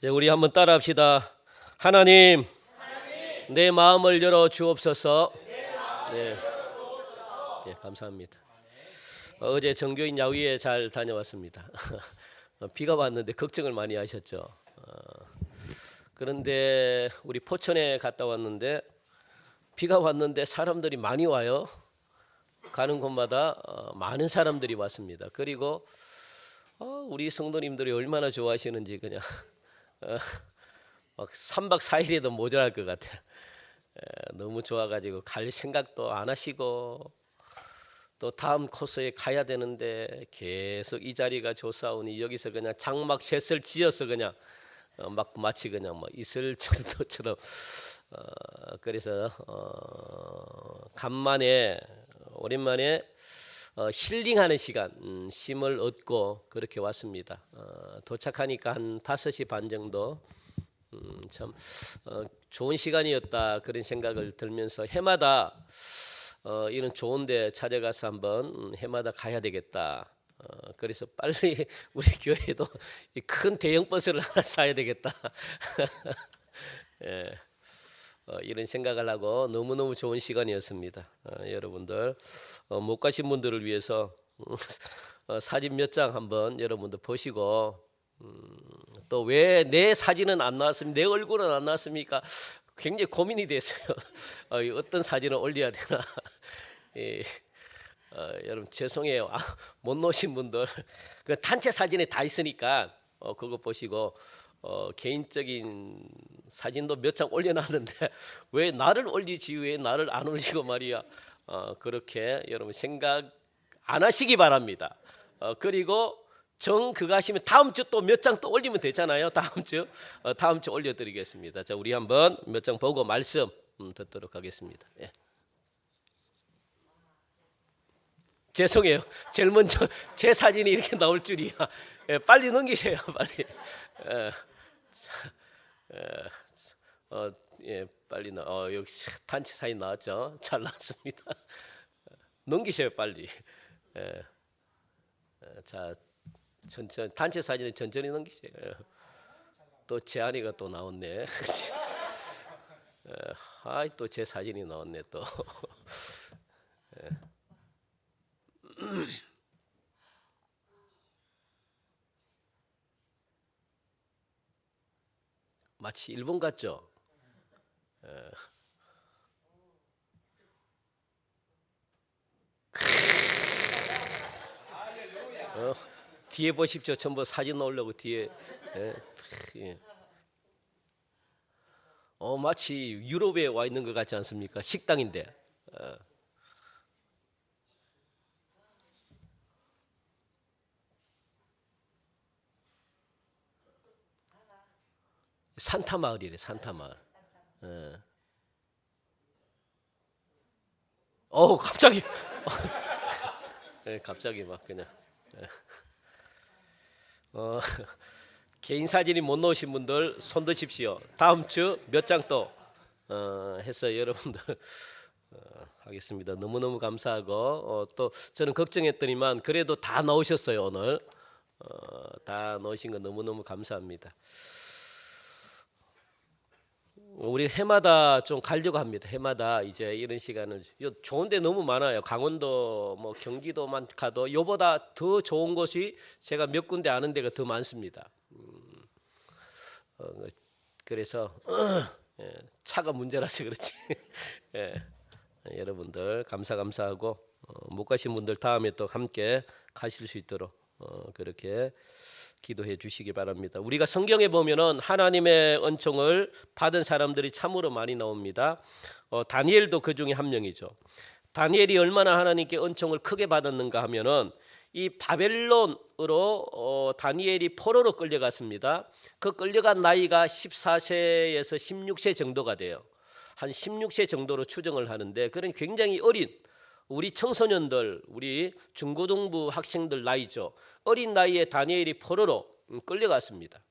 네, 우리 한번 따라합시다. 하나님, 내 마음을 열어 주옵소서. 네, 네, 감사합니다. 어제 정교인 야위에 잘 다녀왔습니다. 비가 왔는데 걱정을 많이 하셨죠. 그런데 우리 포천에 갔다 왔는데 비가 왔는데 사람들이 많이 와요. 가는 곳마다 많은 사람들이 왔습니다. 그리고 우리 성도님들이 얼마나 좋아하시는지 그냥 막 3박 4일에도 모자랄 것 같아요. 너무 좋아가지고 갈 생각도 안 하시고 또 다음 코스에 가야 되는데 계속 이 자리가 좋사오니 여기서 그냥 장막 셋을 지어서 그냥 막 마치 그냥 뭐 이슬 정도처럼 그래서 간만에 오랜만에 힐링하는 시간, 쉼을 얻고 그렇게 왔습니다. 도착하니까 한 5시 반 정도 참 좋은 시간이었다 그런 생각을 들면서 해마다 이런 좋은데 찾아가서 한번 해마다 가야 되겠다. 그래서 빨리 우리 교회도 큰 대형 버스를 하나 사야 되겠다. 예, 이런 생각을 하고 너무너무 좋은 시간이었습니다. 여러분들 못 가신 분들을 위해서 사진 몇 장 한번 여러분들 보시고 또 왜 내 사진은 안 나왔습니까? 내 얼굴은 안 나왔습니까? 굉장히 고민이 됐어요. 어떤 사진을 올려야 되나. 예, 여러분 죄송해요. 못 놓으신 분들 그 단체 사진에 다 있으니까 그거 보시고 개인적인 사진도 몇 장 올려놨는데 왜 나를 올리지 왜 나를 안 올리고 말이야. 그렇게 여러분 생각 안 하시기 바랍니다. 그리고 그거 하시면 다음 주 또 몇 장 또 올리면 되잖아요. 다음 주 올려드리겠습니다. 자, 우리 한번 몇 장 보고 말씀 듣도록 하겠습니다. 예. 죄송해요. 제일 먼저 제 사진이 이렇게 나올 줄이야. 예, 빨리 넘기세요. 빨리. 예, 빨리 여기 단체 사진 나왔죠. 잘 나왔습니다. 넘기세요, 빨리. 예. 자, 천천히 단체 사진은 천천히 넘기세요. 또 재한이가 또 나왔네. 또 제 사진이 나왔네 또. 마치 일본 같죠? 뒤에 보십시오. 전부 사진 넣으려고 뒤에. 예. 마치 유럽에 와 있는 것 같지 않습니까? 식당인데. 산타 마을이래. 산타 마을. 갑자기. 갑자기 막 그냥. 개인 사진이 못 넣으신 분들 손 드십시오. 다음 주 몇 장 또 해서 여러분들 하겠습니다. 너무너무 감사하고 또 저는 걱정했더니만 그래도 다 넣으셨어요. 오늘 다 넣으신 거 너무너무 감사합니다. 우리 해마다 좀 가려고 합니다. 해마다 이제 이런 시간을 좋은데 너무 많아요. 강원도 뭐 경기도만 가도 요보다 더 좋은 곳이 제가 몇 군데 아는 데가 더 많습니다. 그래서 차가 문제라서 그렇지. 예, 여러분들 감사하고 못 가신 분들 다음에 또 함께 가실 수 있도록 그렇게 기도해 주시기 바랍니다. 우리가 성경에 보면은 하나님의 은총을 받은 사람들이 참으로 많이 나옵니다. 다니엘도 그 중에 한 명이죠. 다니엘이 얼마나 하나님께 은총을 크게 받았는가 하면은 이 바벨론으로 다니엘이 포로로 끌려갔습니다. 그 끌려간 나이가 14세에서 16세 정도가 돼요. 한 16세 정도로 추정을 하는데 그런 굉장히 어린 우리 청소년들, 우리 중고등부 학생들 나이죠. 어린 나이에 다니엘이 포로로 끌려갔습니다.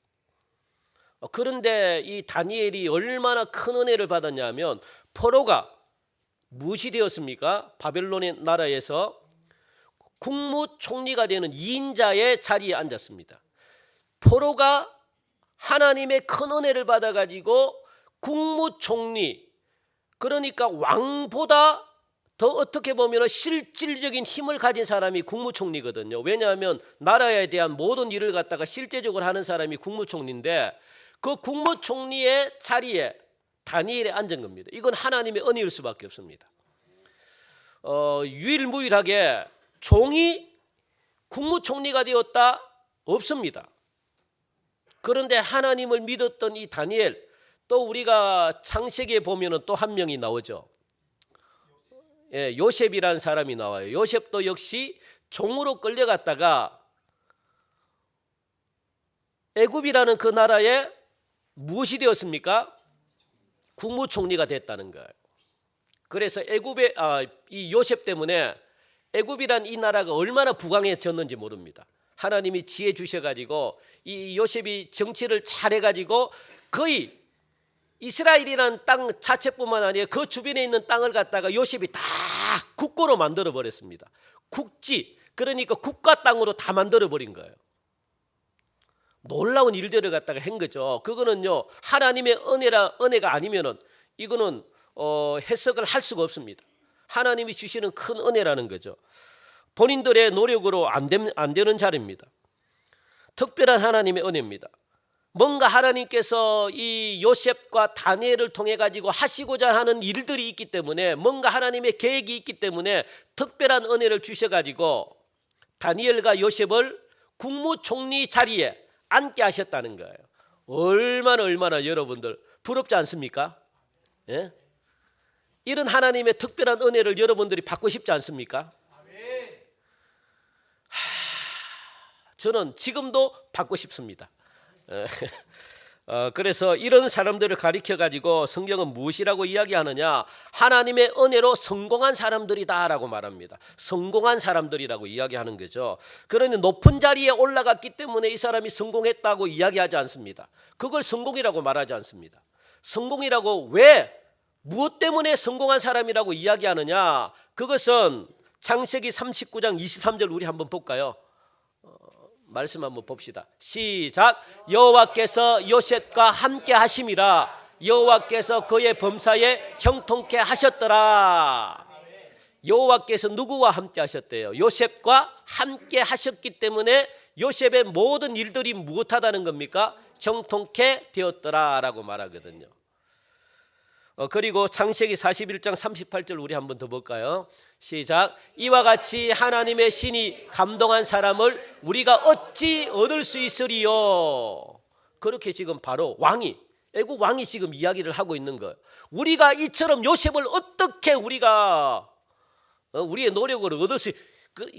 그런데 이 다니엘이 얼마나 큰 은혜를 받았냐면 포로가 무엇이 되었습니까? 바벨론의 나라에서 국무총리가 되는 2인자의 자리에 앉았습니다. 포로가 하나님의 큰 은혜를 받아가지고 국무총리, 그러니까 왕보다 더 어떻게 보면 실질적인 힘을 가진 사람이 국무총리거든요. 왜냐하면 나라에 대한 모든 일을 갖다가 실제적으로 하는 사람이 국무총리인데, 그 국무총리의 자리에 다니엘이 앉은 겁니다. 이건 하나님의 은혜일 수밖에 없습니다. 유일무이하게 종이 국무총리가 되었다? 없습니다. 그런데 하나님을 믿었던 이 다니엘, 또 우리가 창세기에 보면 또 한 명이 나오죠. 예, 요셉이라는 사람이 나와요. 요셉도 역시 종으로 끌려갔다가 애굽이라는 그 나라에 무엇이 되었습니까? 국무총리가 됐다는 거예요. 그래서 애굽의 이 요셉 때문에 애굽이란 이 나라가 얼마나 부강해졌는지 모릅니다. 하나님이 지혜 주셔가지고 이 요셉이 정치를 잘해가지고 거의 이스라엘이라는 땅 자체뿐만 아니라 그 주변에 있는 땅을 갖다가 요셉이 다 국고로 만들어 버렸습니다. 국지, 그러니까 국가 땅으로 다 만들어 버린 거예요. 놀라운 일들을 갖다가 한 거죠. 그거는요, 하나님의 은혜가 아니면은 이거는 해석을 할 수가 없습니다. 하나님이 주시는 큰 은혜라는 거죠. 본인들의 노력으로 안 되는 자리입니다. 특별한 하나님의 은혜입니다. 뭔가 하나님께서 이 요셉과 다니엘을 통해 가지고 하시고자 하는 일들이 있기 때문에, 뭔가 하나님의 계획이 있기 때문에 특별한 은혜를 주셔 가지고 다니엘과 요셉을 국무총리 자리에 앉게 하셨다는 거예요. 얼마나 여러분들 부럽지 않습니까? 예? 이런 하나님의 특별한 은혜를 여러분들이 받고 싶지 않습니까? 저는 지금도 받고 싶습니다. 그래서 이런 사람들을 가리켜 가지고 성경은 무엇이라고 이야기하느냐? 하나님의 은혜로 성공한 사람들이다라고 말합니다. 성공한 사람들이라고 이야기하는 거죠. 그러니 높은 자리에 올라갔기 때문에 이 사람이 성공했다고 이야기하지 않습니다. 그걸 성공이라고 말하지 않습니다. 성공이라고 왜, 무엇 때문에 성공한 사람이라고 이야기하느냐? 그것은 창세기 39장 23절 우리 한번 볼까요? 말씀 한번 봅시다. 시작. 여호와께서 요셉과 함께 하심이라. 여호와께서 그의 범사에 형통케 하셨더라. 여호와께서 누구와 함께 하셨대요? 요셉과 함께 하셨기 때문에 요셉의 모든 일들이 무엇하다는 겁니까? 형통케 되었더라라고 말하거든요. 그리고 창세기 41장 38절 우리 한번 더 볼까요? 시작. 이와 같이 하나님의 신이 감동한 사람을 우리가 어찌 얻을 수 있으리요? 그렇게 지금 바로 애국 왕이 지금 이야기를 하고 있는 거예요. 우리가 이처럼 요셉을 어떻게 우리가 우리의 노력으로 얻을 수,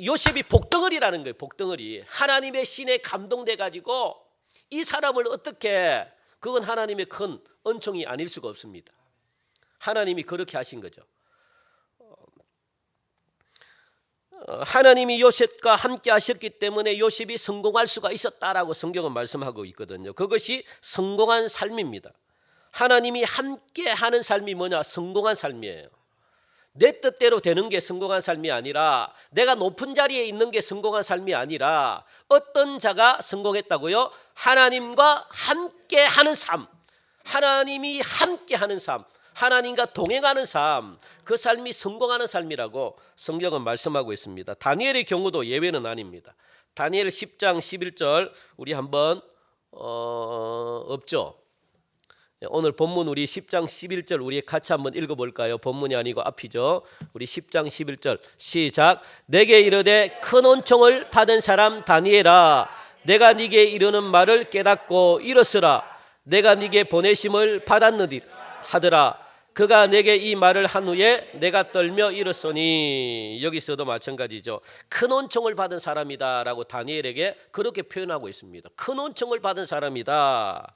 요셉이 복덩어리라는 거예요. 복덩어리. 하나님의 신에 감동돼 가지고 이 사람을 어떻게, 그건 하나님의 큰 은총이 아닐 수가 없습니다. 하나님이 그렇게 하신 거죠. 하나님이 요셉과 함께 하셨기 때문에 요셉이 성공할 수가 있었다라고 성경은 말씀하고 있거든요. 그것이 성공한 삶입니다. 하나님이 함께 하는 삶이 뭐냐? 성공한 삶이에요. 내 뜻대로 되는 게 성공한 삶이 아니라, 내가 높은 자리에 있는 게 성공한 삶이 아니라, 어떤 자가 성공했다고요? 하나님과 함께 하는 삶, 하나님이 함께 하는 삶, 하나님과 동행하는 삶, 그 삶이 성공하는 삶이라고 성경은 말씀하고 있습니다. 다니엘의 경우도 예외는 아닙니다. 다니엘 10장 11절 우리 한번 없죠? 오늘 본문 우리 10장 11절 우리 같이 한번 읽어볼까요? 본문이 아니고 앞이죠. 우리 10장 11절 시작. 내게 이르되 큰 은총을 받은 사람 다니엘아, 내가 네게 이르는 말을 깨닫고 일었으라. 내가 네게 보내심을 받았느니 하더라. 그가 내게 이 말을 한 후에 내가 떨며 일었으니. 여기서도 마찬가지죠. 큰 은총을 받은 사람이다라고 다니엘에게 그렇게 표현하고 있습니다. 큰 은총을 받은 사람이다.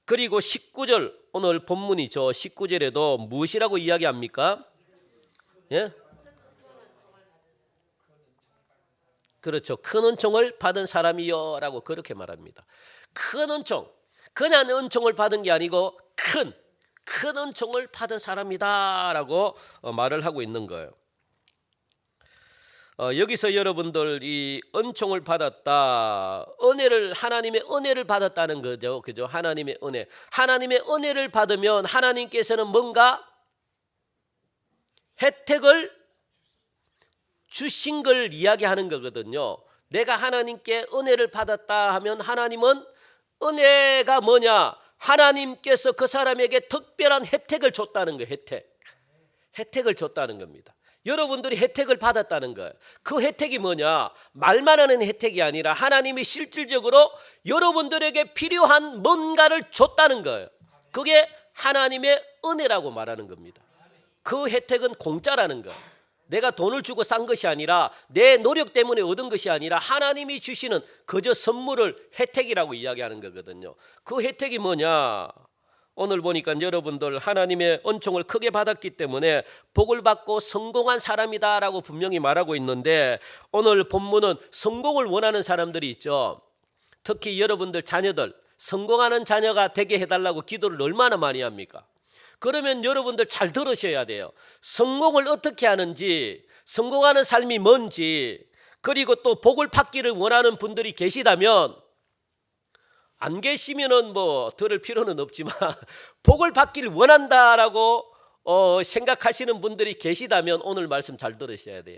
그리고 19절 오늘 본문이죠. 19절에도 무엇이라고 이야기합니까? 예? 그렇죠. 큰 은총을 받은 사람이요 라고 그렇게 말합니다. 큰 은총, 그냥 은총을 받은 게 아니고 큰 은총을 받은 사람이다 라고 말을 하고 있는 거예요. 여기서 여러분들 이 은총을 받았다, 은혜를, 하나님의 은혜를 받았다는 거죠. 그죠? 하나님의 은혜. 하나님의 은혜를 받으면 하나님께서는 뭔가 혜택을 주신 걸 이야기하는 거거든요. 내가 하나님께 은혜를 받았다 하면 하나님은 은혜가 뭐냐? 하나님께서 그 사람에게 특별한 혜택을 줬다는 거예요. 혜택을 줬다는 겁니다. 여러분들이 혜택을 받았다는 거예요. 그 혜택이 뭐냐? 말만 하는 혜택이 아니라 하나님이 실질적으로 여러분들에게 필요한 뭔가를 줬다는 거예요. 그게 하나님의 은혜라고 말하는 겁니다. 그 혜택은 공짜라는 거예요. 내가 돈을 주고 산 것이 아니라, 내 노력 때문에 얻은 것이 아니라 하나님이 주시는 그저 선물을 혜택이라고 이야기하는 거거든요. 그 혜택이 뭐냐? 오늘 보니까 여러분들 하나님의 은총을 크게 받았기 때문에 복을 받고 성공한 사람이다라고 분명히 말하고 있는데, 오늘 본문은 성공을 원하는 사람들이 있죠. 특히 여러분들 자녀들, 성공하는 자녀가 되게 해달라고 기도를 얼마나 많이 합니까? 그러면 여러분들 잘 들으셔야 돼요. 성공을 어떻게 하는지, 성공하는 삶이 뭔지, 그리고 또 복을 받기를 원하는 분들이 계시다면, 안 계시면은 뭐 들을 필요는 없지만 복을 받기를 원한다라고 생각하시는 분들이 계시다면 오늘 말씀 잘 들으셔야 돼요.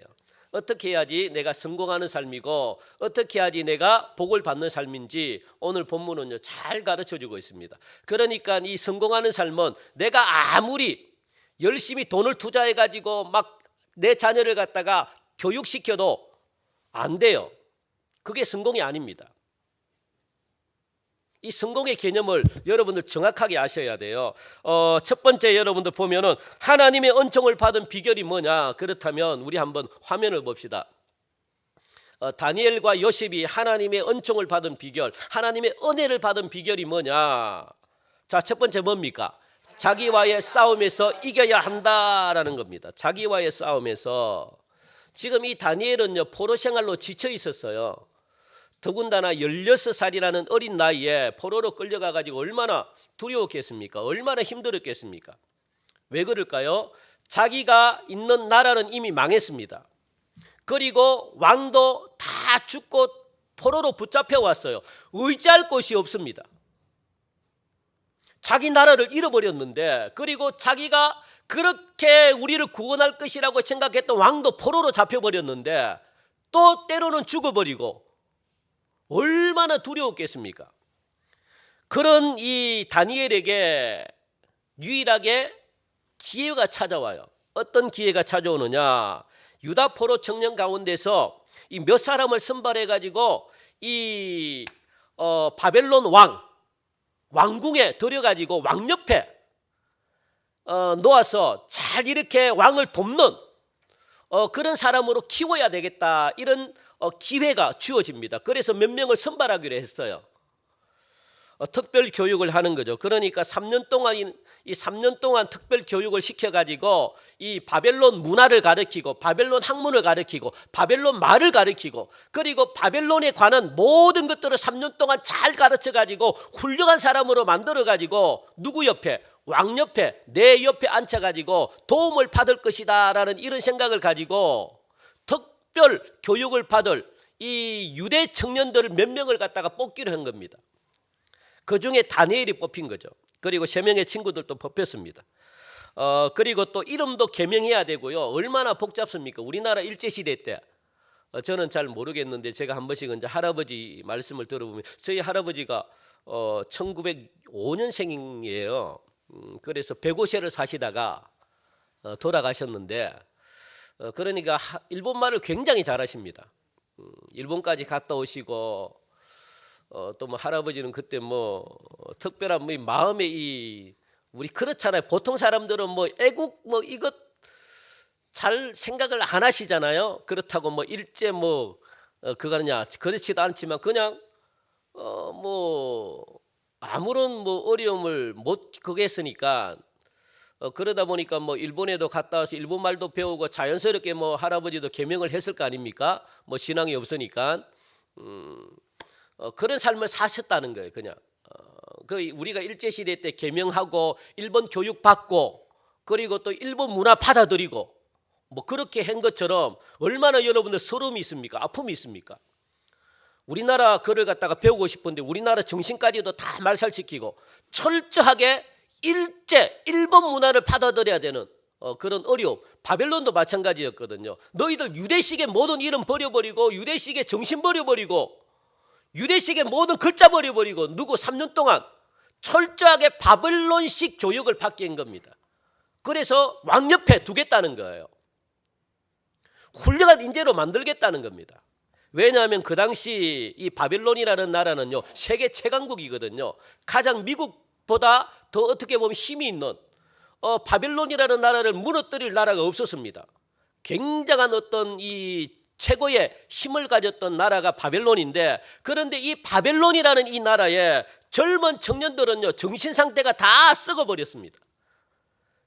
어떻게 해야지 내가 성공하는 삶이고 어떻게 해야지 내가 복을 받는 삶인지 오늘 본문은요 잘 가르쳐주고 있습니다. 그러니까 이 성공하는 삶은 내가 아무리 열심히 돈을 투자해가지고 막 내 자녀를 갖다가 교육시켜도 안 돼요. 그게 성공이 아닙니다. 이 성공의 개념을 여러분들 정확하게 아셔야 돼요. 첫 번째 여러분들 보면은 하나님의 은총을 받은 비결이 뭐냐? 그렇다면 우리 한번 화면을 봅시다. 다니엘과 요셉이 하나님의 은총을 받은 비결, 하나님의 은혜를 받은 비결이 뭐냐? 자, 첫 번째 뭡니까? 자기와의 싸움에서 이겨야 한다라는 겁니다. 자기와의 싸움에서. 지금 이 다니엘은요 포로 생활로 지쳐 있었어요. 더군다나 16살이라는 어린 나이에 포로로 끌려가가지고 얼마나 두려웠겠습니까? 얼마나 힘들었겠습니까? 왜 그럴까요? 자기가 있는 나라는 이미 망했습니다. 그리고 왕도 다 죽고 포로로 붙잡혀 왔어요. 의지할 곳이 없습니다. 자기 나라를 잃어버렸는데, 그리고 자기가 그렇게 우리를 구원할 것이라고 생각했던 왕도 포로로 잡혀버렸는데 또 때로는 죽어버리고 얼마나 두려웠겠습니까? 그런 이 다니엘에게 유일하게 기회가 찾아와요. 어떤 기회가 찾아오느냐? 유다 포로 청년 가운데서 이 몇 사람을 선발해 가지고 이 바벨론 왕궁에 들여가지고 왕 옆에 놓아서 잘 이렇게 왕을 돕는 그런 사람으로 키워야 되겠다, 이런 기회가 주어집니다. 그래서 몇 명을 선발하기로 했어요. 특별 교육을 하는 거죠. 그러니까 3년 동안 특별 교육을 시켜가지고 이 바벨론 문화를 가르치고 바벨론 학문을 가르치고 바벨론 말을 가르치고, 그리고 바벨론에 관한 모든 것들을 3년 동안 잘 가르쳐가지고 훌륭한 사람으로 만들어가지고 누구 옆에? 왕 옆에, 내 옆에 앉혀가지고 도움을 받을 것이다 라는 이런 생각을 가지고 특별 교육을 받을 이 유대 청년들을 몇 명을 갖다가 뽑기로 한 겁니다. 그 중에 다니엘이 뽑힌 거죠. 그리고 3명의 친구들도 뽑혔습니다. 그리고 또 이름도 개명해야 되고요. 얼마나 복잡습니까? 우리나라 일제시대 때 저는 잘 모르겠는데 제가 한 번씩 이제 할아버지 말씀을 들어보면, 저희 할아버지가 1905년생이에요. 그래서 105세를 사시다가 돌아가셨는데, 그러니까 일본말을 굉장히 잘하십니다. 일본까지 갔다 오시고, 또 뭐 할아버지는 그때 뭐 특별한 뭐 마음에 우리 그렇잖아요. 보통 사람들은 뭐 애국 뭐 이것 잘 생각을 안 하시잖아요. 그렇다고 뭐 일제 뭐 그거냐 그렇지도 않지만 그냥 뭐 아무런 뭐 어려움을 못 그게 했으니까, 그러다 보니까 뭐 일본에도 갔다 와서 일본말도 배우고 자연스럽게 뭐 할아버지도 개명을 했을 거 아닙니까? 뭐 신앙이 없으니까. 그런 삶을 사셨다는 거예요. 그냥 우리가 일제시대 때 개명하고 일본 교육 받고, 그리고 또 일본 문화 받아들이고 뭐 그렇게 한 것처럼 얼마나 여러분들 서러움이 있습니까? 아픔이 있습니까? 우리나라 그를 갖다가 배우고 싶은데 우리나라 정신까지도 다 말살시키고 철저하게 일본 문화를 받아들여야 되는 그런 어려움. 바벨론도 마찬가지였거든요. 너희들 유대식의 모든 이름 버려버리고 유대식의 정신 버려버리고 유대식의 모든 글자 버려버리고 누구 3년 동안 철저하게 바벨론식 교육을 받게 한 겁니다. 그래서 왕옆에 두겠다는 거예요. 훌륭한 인재로 만들겠다는 겁니다. 왜냐하면 그 당시 이 바벨론이라는 나라는요 세계 최강국이거든요. 가장 미국보다 더 어떻게 보면 힘이 있는 바벨론이라는 나라를 무너뜨릴 나라가 없었습니다. 굉장한 어떤 이 최고의 힘을 가졌던 나라가 바벨론인데, 그런데 이 바벨론이라는 이 나라에 젊은 청년들은요 정신 상태가 다 썩어버렸습니다.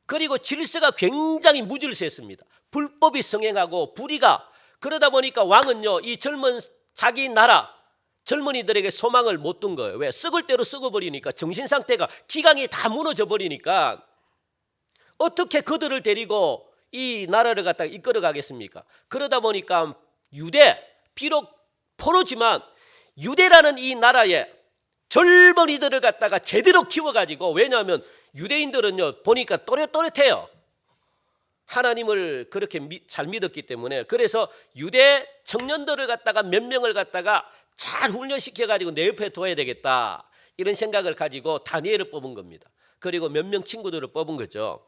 그리고 질서가 굉장히 무질서했습니다. 불법이 성행하고 불의가, 그러다 보니까 왕은요 이 젊은 자기 나라 젊은이들에게 소망을 못 둔 거예요. 왜? 썩을 대로 썩어버리니까, 정신 상태가 기강이 다 무너져 버리니까 어떻게 그들을 데리고 이 나라를 갖다가 이끌어 가겠습니까? 그러다 보니까 유대, 비록 포로지만 유대라는 이 나라에 젊은이들을 갖다가 제대로 키워가지고, 왜냐하면 유대인들은요 보니까 또렷또렷해요. 하나님을 그렇게 잘 믿었기 때문에. 그래서 유대 청년들을 갖다가 몇 명을 갖다가 잘 훈련시켜가지고 내 옆에 둬야 되겠다, 이런 생각을 가지고 다니엘을 뽑은 겁니다. 그리고 몇 명 친구들을 뽑은 거죠.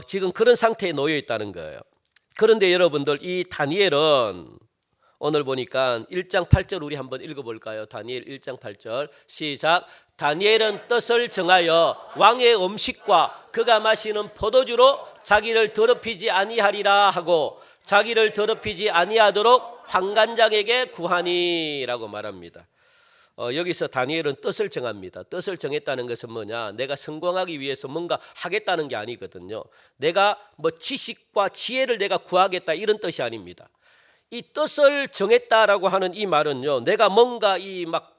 지금 그런 상태에 놓여 있다는 거예요. 그런데 여러분들, 이 다니엘은 오늘 보니까 1장 8절 우리 한번 읽어볼까요? 다니엘 1장 8절 시작. 다니엘은 뜻을 정하여 왕의 음식과 그가 마시는 포도주로 자기를 더럽히지 아니하리라 하고 자기를 더럽히지 아니하도록 환관장에게 구하니라고 말합니다. 여기서 다니엘은 뜻을 정합니다. 뜻을 정했다는 것은 뭐냐? 내가 성공하기 위해서 뭔가 하겠다는 게 아니거든요. 내가 뭐 지식과 지혜를 내가 구하겠다, 이런 뜻이 아닙니다. 이 뜻을 정했다라고 하는 이 말은요, 내가 뭔가 이 막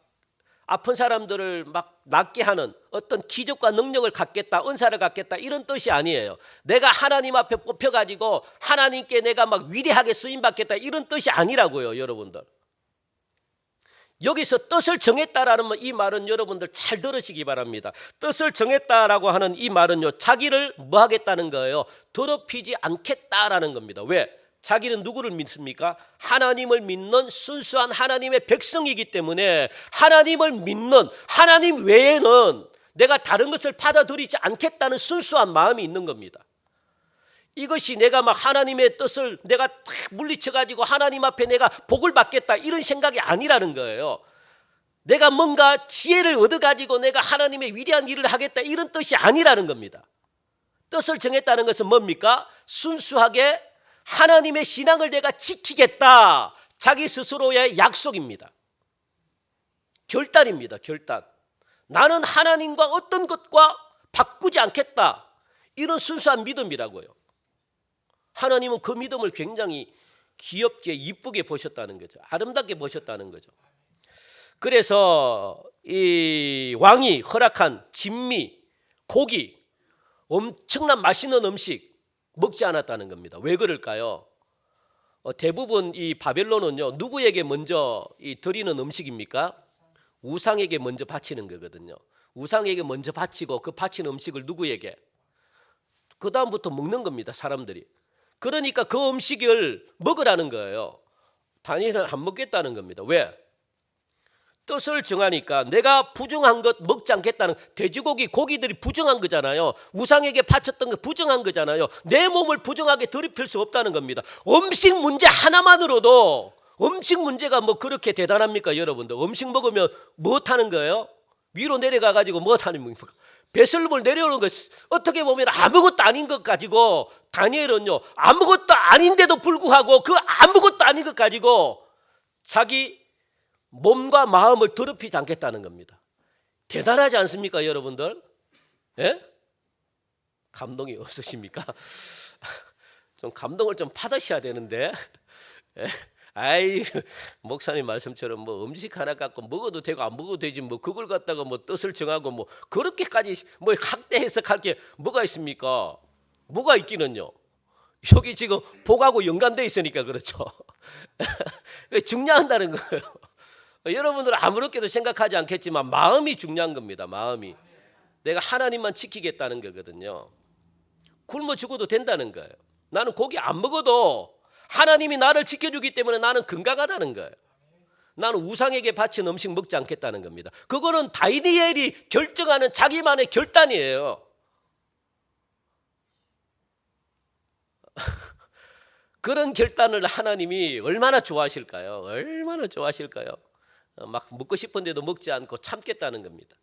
아픈 사람들을 막 낫게 하는 어떤 기적과 능력을 갖겠다, 은사를 갖겠다, 이런 뜻이 아니에요. 내가 하나님 앞에 뽑혀가지고 하나님께 내가 막 위대하게 쓰임받겠다, 이런 뜻이 아니라고요, 여러분들. 여기서 뜻을 정했다라는 이 말은 여러분들 잘 들으시기 바랍니다. 뜻을 정했다라고 하는 이 말은요, 자기를 뭐 하겠다는 거예요? 더럽히지 않겠다라는 겁니다. 왜? 자기는 누구를 믿습니까? 하나님을 믿는 순수한 하나님의 백성이기 때문에 하나님을 믿는, 하나님 외에는 내가 다른 것을 받아들이지 않겠다는 순수한 마음이 있는 겁니다. 이것이 내가 막 하나님의 뜻을 내가 탁 물리쳐가지고 하나님 앞에 내가 복을 받겠다, 이런 생각이 아니라는 거예요. 내가 뭔가 지혜를 얻어가지고 내가 하나님의 위대한 일을 하겠다, 이런 뜻이 아니라는 겁니다. 뜻을 정했다는 것은 뭡니까? 순수하게 하나님의 신앙을 내가 지키겠다, 자기 스스로의 약속입니다. 결단입니다. 결단. 나는 하나님과 어떤 것과 바꾸지 않겠다, 이런 순수한 믿음이라고요. 하나님은 그 믿음을 굉장히 귀엽게 이쁘게 보셨다는 거죠. 아름답게 보셨다는 거죠. 그래서 이 왕이 허락한 진미, 고기, 엄청난 맛있는 음식 먹지 않았다는 겁니다. 왜 그럴까요? 대부분 이 바벨론은요, 누구에게 먼저 드리는 음식입니까? 우상에게 먼저 바치는 거거든요. 우상에게 먼저 바치고 그 바친 음식을 누구에게? 그 다음부터 먹는 겁니다, 사람들이. 그러니까 그 음식을 먹으라는 거예요. 다니엘은 안 먹겠다는 겁니다. 왜? 뜻을 정하니까 내가 부정한 것 먹지 않겠다는, 돼지고기, 고기들이 부정한 거잖아요. 우상에게 바쳤던 거 부정한 거잖아요. 내 몸을 부정하게 더럽힐 수 없다는 겁니다. 음식 문제 하나만으로도, 음식 문제가 뭐 그렇게 대단합니까, 여러분들? 음식 먹으면 뭐 하는 거예요? 위로 내려가 가지고 뭐 하는 겁니까? 배설물 내려오는 것, 어떻게 보면 아무것도 아닌 것 가지고 다니엘은요, 아무것도 아닌데도 불구하고 그 아무것도 아닌 것 가지고 자기 몸과 마음을 더럽히지 않겠다는 겁니다. 대단하지 않습니까, 여러분들? 예? 감동이 없으십니까? 좀 감동을 좀 받으셔야 되는데. 예? 아이, 목사님 말씀처럼 뭐 음식 하나 갖고 먹어도 되고 안 먹어도 되지, 뭐 그걸 갖다가 뭐 뜻을 정하고 뭐 그렇게까지 뭐 학대 해석할 게 뭐가 있습니까? 뭐가 있기는요. 여기 지금 복하고 연관돼 있으니까 그렇죠. 중요하다는 거예요. 여러분들은 아무렇게도 생각하지 않겠지만 마음이 중요한 겁니다. 마음이. 내가 하나님만 지키겠다는 거거든요. 굶어 죽어도 된다는 거예요. 나는 고기 안 먹어도 하나님이 나를 지켜주기 때문에 나는 건강하다는 거예요. 나는 우상에게 바친 음식 먹지 않겠다는 겁니다. 그거는 다니엘이 결정하는 자기만의 결단이에요. 그런 결단을 하나님이 얼마나 좋아하실까요? 얼마나 좋아하실까요? 막 먹고 싶은데도 먹지 않고 참겠다는 겁니다.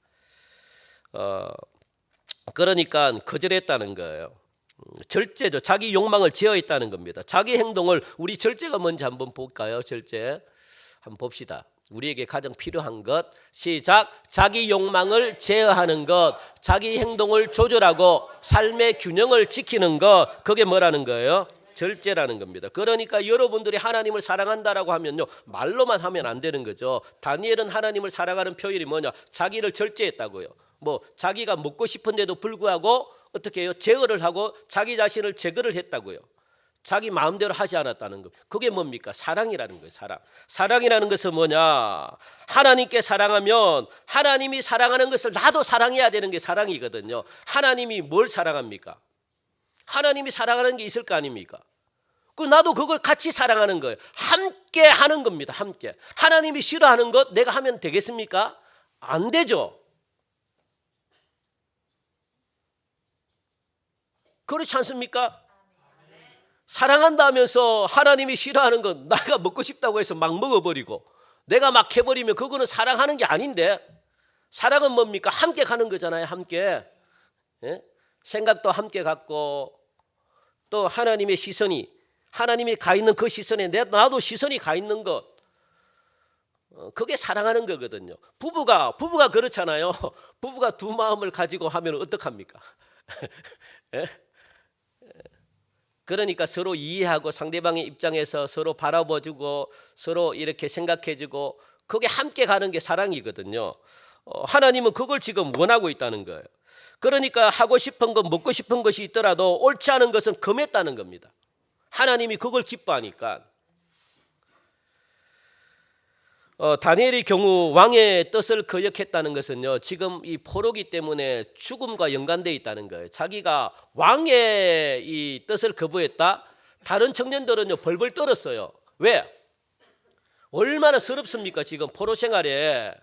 그러니까 거절했다는 거예요. 절제죠. 자기 욕망을 제어했다는 겁니다. 자기 행동을 우리 절제가 뭔지 한번 볼까요? 절제 한번 봅시다. 우리에게 가장 필요한 것 시작. 자기 욕망을 제어하는 것, 자기 행동을 조절하고 삶의 균형을 지키는 것, 그게 뭐라는 거예요? 절제라는 겁니다. 그러니까 여러분들이 하나님을 사랑한다라고 하면요, 말로만 하면 안 되는 거죠. 다니엘은 하나님을 사랑하는 표현이 뭐냐? 자기를 절제했다고요. 뭐 자기가 먹고 싶은데도 불구하고 어떻게 해요? 제어를 하고 자기 자신을 제거를 했다고요. 자기 마음대로 하지 않았다는 것. 그게 뭡니까? 사랑이라는 거예요. 사랑. 사랑이라는 것은 뭐냐? 하나님께 사랑하면 하나님이 사랑하는 것을 나도 사랑해야 되는 게 사랑이거든요. 하나님이 뭘 사랑합니까? 하나님이 사랑하는 게 있을 거 아닙니까? 그 나도 그걸 같이 사랑하는 거예요. 함께 하는 겁니다. 함께. 하나님이 싫어하는 것 내가 하면 되겠습니까? 안 되죠. 그렇지 않습니까? 사랑한다 하면서 하나님이 싫어하는 건 내가 먹고 싶다고 해서 막 먹어버리고 내가 막 해버리면 그거는 사랑하는 게 아닌데, 사랑은 뭡니까? 함께 가는 거잖아요. 함께. 예? 생각도 함께 갖고 또 하나님의 시선이, 하나님이 가 있는 그 시선에 나도 시선이 가 있는 것, 그게 사랑하는 거거든요. 부부가 그렇잖아요. 부부가 두 마음을 가지고 하면 어떡합니까? 예? 그러니까 서로 이해하고 상대방의 입장에서 서로 바라봐주고 서로 이렇게 생각해주고 그게 함께 가는 게 사랑이거든요. 하나님은 그걸 지금 원하고 있다는 거예요. 그러니까 하고 싶은 것, 먹고 싶은 것이 있더라도 옳지 않은 것은 금했다는 겁니다. 하나님이 그걸 기뻐하니까. 다니엘의 경우 왕의 뜻을 거역했다는 것은요, 지금 이 포로기 때문에 죽음과 연관되어 있다는 거예요. 자기가 왕의 이 뜻을 거부했다. 다른 청년들은요 벌벌 떨었어요. 왜? 얼마나 서럽습니까? 지금 포로 생활에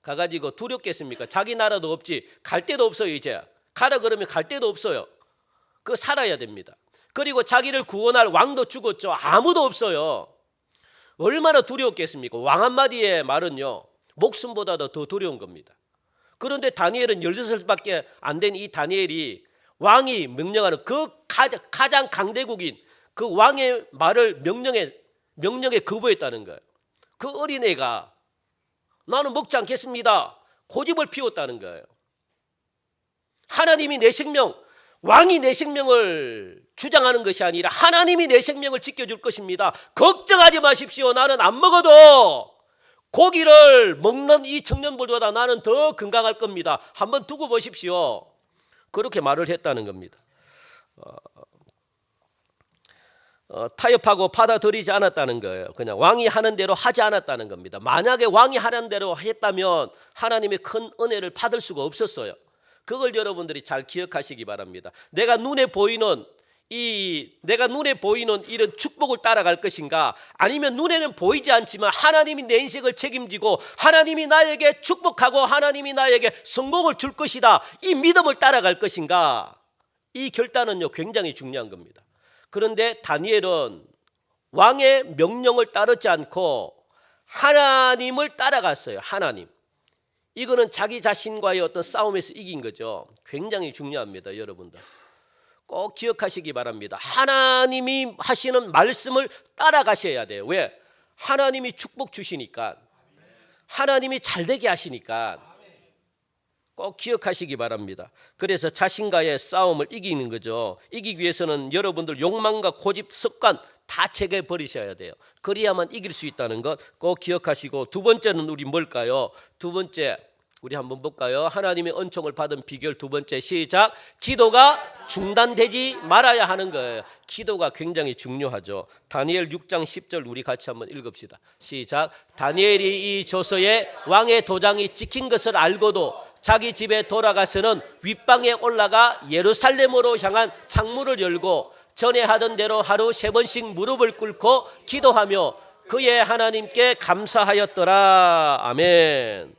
가가지고 두렵겠습니까? 자기 나라도 없지, 갈 데도 없어요. 이제 가라 그러면 갈 데도 없어요. 그거 살아야 됩니다. 그리고 자기를 구원할 왕도 죽었죠. 아무도 없어요. 얼마나 두려웠겠습니까? 왕 한마디의 말은요 목숨보다도 더 두려운 겁니다. 그런데 다니엘은 16살밖에 안 된 이 다니엘이 왕이 명령하는 그 가장 강대국인 그 왕의 말을 명령에 거부했다는 거예요. 그 어린애가 나는 먹지 않겠습니다. 고집을 피웠다는 거예요. 하나님이 내 생명, 왕이 내 생명을 주장하는 것이 아니라 하나님이 내 생명을 지켜줄 것입니다. 걱정하지 마십시오. 나는 안 먹어도 고기를 먹는 이 청년들보다 나는 더 건강할 겁니다. 한번 두고 보십시오. 그렇게 말을 했다는 겁니다. 타협하고 받아들이지 않았다는 거예요. 그냥 왕이 하는 대로 하지 않았다는 겁니다. 만약에 왕이 하는 대로 했다면 하나님의 큰 은혜를 받을 수가 없었어요. 그걸 여러분들이 잘 기억하시기 바랍니다. 내가 눈에 보이는 이런 축복을 따라갈 것인가, 아니면 눈에는 보이지 않지만 하나님이 내 인생을 책임지고 하나님이 나에게 축복하고 하나님이 나에게 성공을 줄 것이다, 이 믿음을 따라갈 것인가, 이 결단은요 굉장히 중요한 겁니다. 그런데 다니엘은 왕의 명령을 따르지 않고 하나님을 따라갔어요. 하나님. 이거는 자기 자신과의 어떤 싸움에서 이긴 거죠. 굉장히 중요합니다. 여러분들 꼭 기억하시기 바랍니다. 하나님이 하시는 말씀을 따라가셔야 돼요. 왜? 하나님이 축복 주시니까, 하나님이 잘되게 하시니까. 꼭 기억하시기 바랍니다. 그래서 자신과의 싸움을 이기는 거죠. 이기기 위해서는 여러분들 욕망과 고집, 습관 다 제거해 버리셔야 돼요. 그래야만 이길 수 있다는 것 꼭 기억하시고, 두 번째는 우리 뭘까요? 두 번째, 우리 한번 볼까요? 하나님의 은총을 받은 비결 두 번째, 시작. 기도가 중단되지 말아야 하는 거예요. 기도가 굉장히 중요하죠. 다니엘 6장 10절 우리 같이 한번 읽읍시다. 시작. 다니엘이 이 조서에 왕의 도장이 찍힌 것을 알고도 자기 집에 돌아가서는 윗방에 올라가 예루살렘으로 향한 창문을 열고 전에 하던 대로 하루 3번씩 무릎을 꿇고 기도하며 그의 하나님께 감사하였더라. 아멘.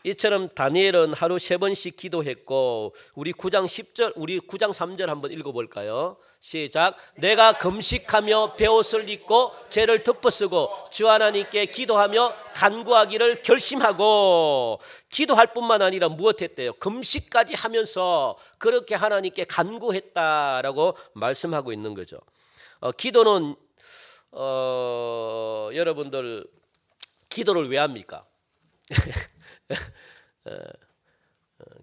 이처럼 다니엘은 하루 3번씩 기도했고, 우리 9장 10절, 우리 9장 3절 한번 읽어볼까요? 시작. 내가 금식하며 베옷을 입고 죄를 덮어쓰고 주 하나님께 기도하며 간구하기를 결심하고, 기도할 뿐만 아니라 무엇했대요? 금식까지 하면서 그렇게 하나님께 간구했다라고 말씀하고 있는 거죠. 기도는 여러분들 기도를 왜 합니까?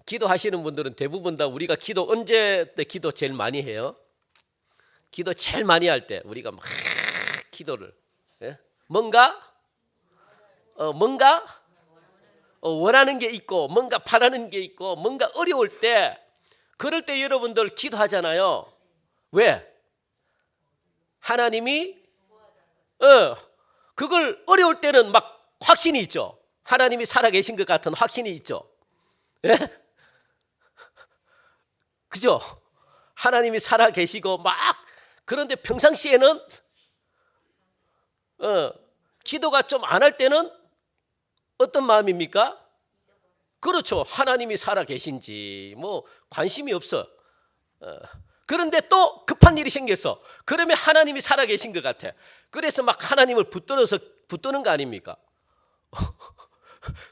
기도하시는 분들은 대부분 다 우리가 기도 언제 때 기도 제일 많이 해요? 기도 제일 많이 할 때 우리가 막 기도를 뭔가 원하는 게 있고 뭔가 바라는 게 있고 뭔가 어려울 때, 그럴 때 여러분들 기도하잖아요. 왜? 하나님이 그걸 어려울 때는 막 확신이 있죠. 하나님이 살아계신 것 같은 확신이 있죠. 예? 그죠? 하나님이 살아계시고 막, 그런데 평상시에는 기도가 좀 안 할 때는 어떤 마음입니까? 그렇죠. 하나님이 살아계신지 뭐 관심이 없어. 그런데 또 급한 일이 생겼어. 그러면 하나님이 살아계신 것 같아. 그래서 막 하나님을 붙드는 거 아닙니까?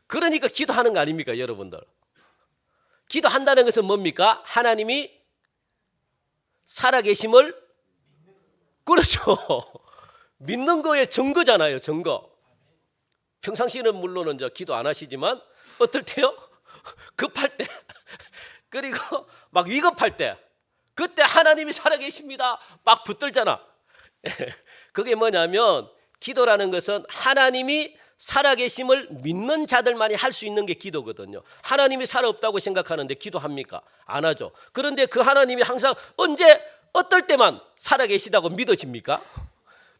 그러니까 기도하는 거 아닙니까, 여러분들? 기도한다는 것은 뭡니까? 하나님이 살아계심을, 그렇죠. 믿는 거의 증거잖아요, 증거. 평상시에는 물론은 기도 안 하시지만 어떨 때요? 급할 때, 그리고 막 위급할 때, 그때 하나님이 살아계십니다 막 붙들잖아. 그게 뭐냐면, 기도라는 것은 하나님이 살아계심을 믿는 자들만이 할 수 있는 게 기도거든요. 하나님이 살아없다고 생각하는데 기도합니까? 안 하죠. 그런데 그 하나님이 항상 언제 어떨 때만 살아계시다고 믿어집니까?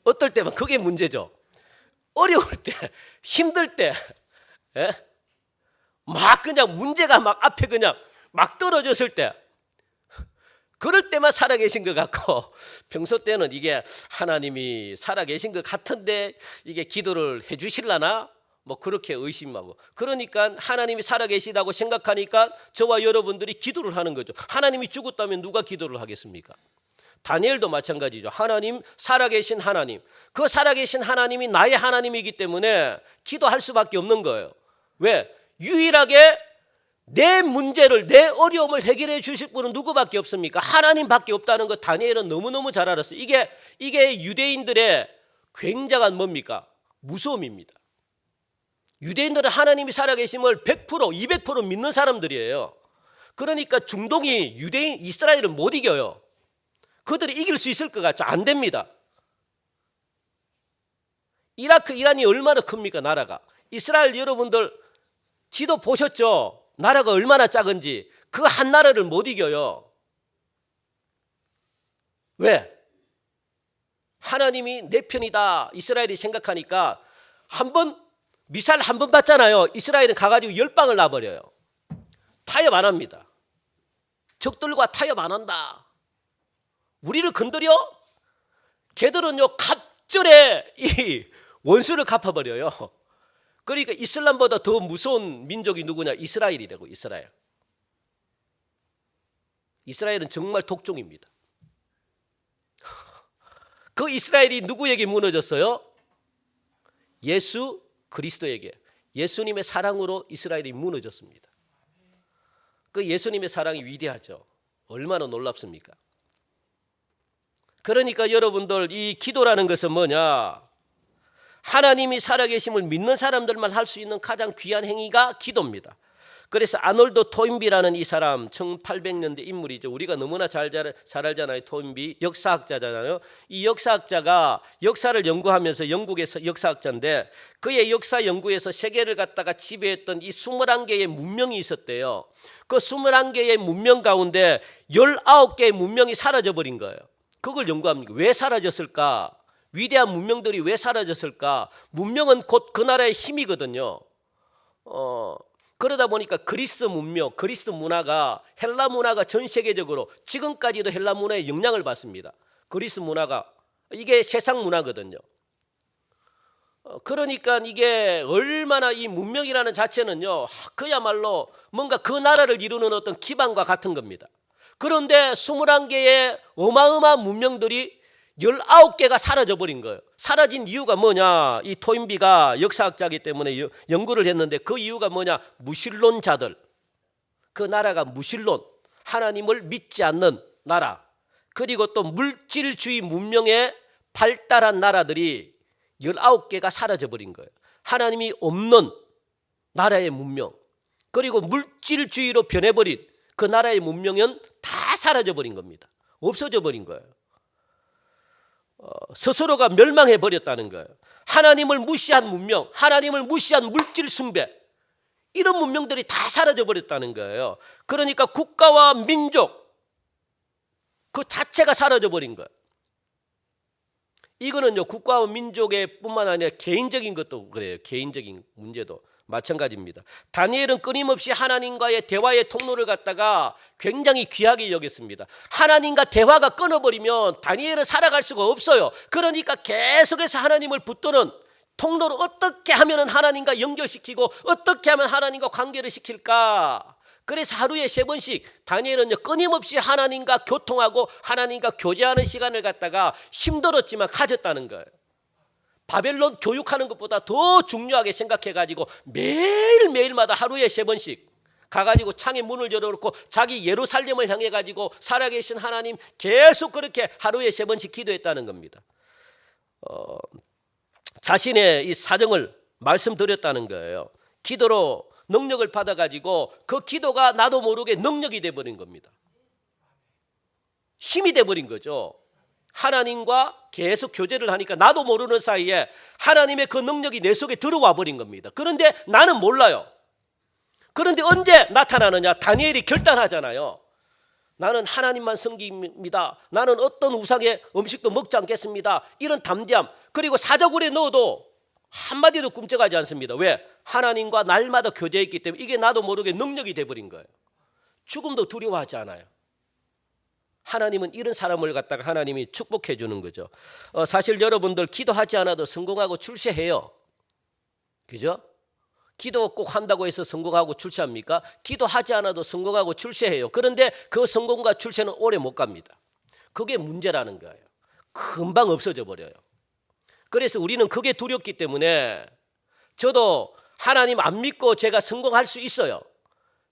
어떨 때만. 그게 문제죠. 어려울 때, 힘들 때, 막 그냥 문제가 막 앞에 그냥 막 떨어졌을 때, 그럴 때만 살아계신 것 같고, 평소 때는 이게 하나님이 살아계신 것 같은데 이게 기도를 해주실라나? 뭐 그렇게 의심하고, 그러니까 하나님이 살아계시다고 생각하니까 저와 여러분들이 기도를 하는 거죠. 하나님이 죽었다면 누가 기도를 하겠습니까? 다니엘도 마찬가지죠. 하나님, 살아계신 하나님, 그 살아계신 하나님이 나의 하나님이기 때문에 기도할 수밖에 없는 거예요. 왜? 유일하게 내 문제를, 내 어려움을 해결해 주실 분은 누구밖에 없습니까? 하나님밖에 없다는 거 다니엘은 너무너무 잘 알았어요. 이게 유대인들의 굉장한 뭡니까? 무서움입니다. 유대인들은 하나님이 살아계심을 100%, 200% 믿는 사람들이에요. 그러니까 중동이 유대인, 이스라엘을 못 이겨요. 그들이 이길 수 있을 것 같죠? 안 됩니다. 이라크, 이란이 얼마나 큽니까, 나라가? 이스라엘 여러분들 지도 보셨죠? 나라가 얼마나 작은지. 그 한 나라를 못 이겨요. 왜? 하나님이 내 편이다 이스라엘이 생각하니까 미사일 한 번 받잖아요. 이스라엘은 가가지고 10방을 놔버려요. 타협 안 합니다. 적들과 타협 안 한다. 우리를 건드려? 걔들은요 갑절에 이 원수를 갚아버려요. 그러니까 이슬람보다 더 무서운 민족이 누구냐? 이스라엘이라고. 이스라엘은 정말 독종입니다. 그 이스라엘이 누구에게 무너졌어요? 예수 그리스도에게. 예수님의 사랑으로 이스라엘이 무너졌습니다. 그 예수님의 사랑이 위대하죠. 얼마나 놀랍습니까? 그러니까 여러분들, 이 기도라는 것은 뭐냐? 하나님이 살아계심을 믿는 사람들만 할 수 있는 가장 귀한 행위가 기도입니다. 그래서 아놀드 토인비라는 이 사람 1800년대 인물이죠. 우리가 너무나 잘 알잖아요. 토인비 역사학자잖아요. 이 역사학자가 역사를 연구하면서 영국에서 역사학자인데 그의 역사 연구에서 세계를 갖다가 지배했던 이 21개의 문명이 있었대요. 그 21개의 문명 가운데 19개의 문명이 사라져버린 거예요. 그걸 연구합니다. 왜 사라졌을까? 위대한 문명들이 왜 사라졌을까? 문명은 곧 그 나라의 힘이거든요. 그러다 보니까 그리스 문명, 그리스 문화가 헬라 문화가 전 세계적으로 지금까지도 헬라 문화에 영향을 받습니다. 그리스 문화가 이게 세상 문화거든요. 그러니까 이게 얼마나 이 문명이라는 자체는요, 그야말로 뭔가 그 나라를 이루는 어떤 기반과 같은 겁니다. 그런데 21개의 어마어마한 문명들이 19개가 사라져버린 거예요. 사라진 이유가 뭐냐? 이 토인비가 역사학자이기 때문에 연구를 했는데 그 이유가 뭐냐? 무신론자들. 그 나라가 무신론, 하나님을 믿지 않는 나라, 그리고 또 물질주의 문명에 발달한 나라들이 19개가 사라져버린 거예요. 하나님이 없는 나라의 문명, 그리고 물질주의로 변해버린 그 나라의 문명은 다 사라져버린 겁니다. 없어져 버린 거예요. 스스로가 멸망해 버렸다는 거예요. 하나님을 무시한 문명, 하나님을 무시한 물질 숭배, 이런 문명들이 다 사라져 버렸다는 거예요. 그러니까 국가와 민족 그 자체가 사라져 버린 거예요. 이거는요, 국가와 민족의 뿐만 아니라 개인적인 것도 그래요. 개인적인 문제도 마찬가지입니다. 다니엘은 끊임없이 하나님과의 대화의 통로를 갖다가 굉장히 귀하게 여겼습니다. 하나님과 대화가 끊어버리면 다니엘은 살아갈 수가 없어요. 그러니까 계속해서 하나님을 붙드는 통로를 어떻게 하면 하나님과 연결시키고 어떻게 하면 하나님과 관계를 시킬까. 그래서 하루에 3번씩 다니엘은요, 끊임없이 하나님과 교통하고 하나님과 교제하는 시간을 갖다가 힘들었지만 가졌다는 거예요. 바벨론 교육하는 것보다 더 중요하게 생각해가지고 매일매일마다 하루에 3번씩 가가지고 창에 문을 열어놓고 자기 예루살렘을 향해가지고 살아계신 하나님 계속 그렇게 하루에 3번씩 기도했다는 겁니다. 자신의 이 사정을 말씀드렸다는 거예요. 기도로 능력을 받아가지고 그 기도가 나도 모르게 능력이 돼버린 겁니다. 힘이 돼버린 거죠. 하나님과 계속 교제를 하니까 나도 모르는 사이에 하나님의 그 능력이 내 속에 들어와 버린 겁니다. 그런데 나는 몰라요. 그런데 언제 나타나느냐? 다니엘이 결단하잖아요. 나는 하나님만 섬깁니다. 나는 어떤 우상의 음식도 먹지 않겠습니다. 이런 담대함. 그리고 사저굴에 넣어도 한마디도 꿈쩍하지 않습니다. 왜? 하나님과 날마다 교제했기 때문에 이게 나도 모르게 능력이 돼버린 거예요. 죽음도 두려워하지 않아요. 하나님은 이런 사람을 갖다가 하나님이 축복해 주는 거죠. 사실 여러분들 기도하지 않아도 성공하고 출세해요. 그죠? 기도 꼭 한다고 해서 성공하고 출세합니까? 기도하지 않아도 성공하고 출세해요. 그런데 그 성공과 출세는 오래 못 갑니다. 그게 문제라는 거예요. 금방 없어져 버려요. 그래서 우리는 그게 두렵기 때문에 저도 하나님 안 믿고 제가 성공할 수 있어요.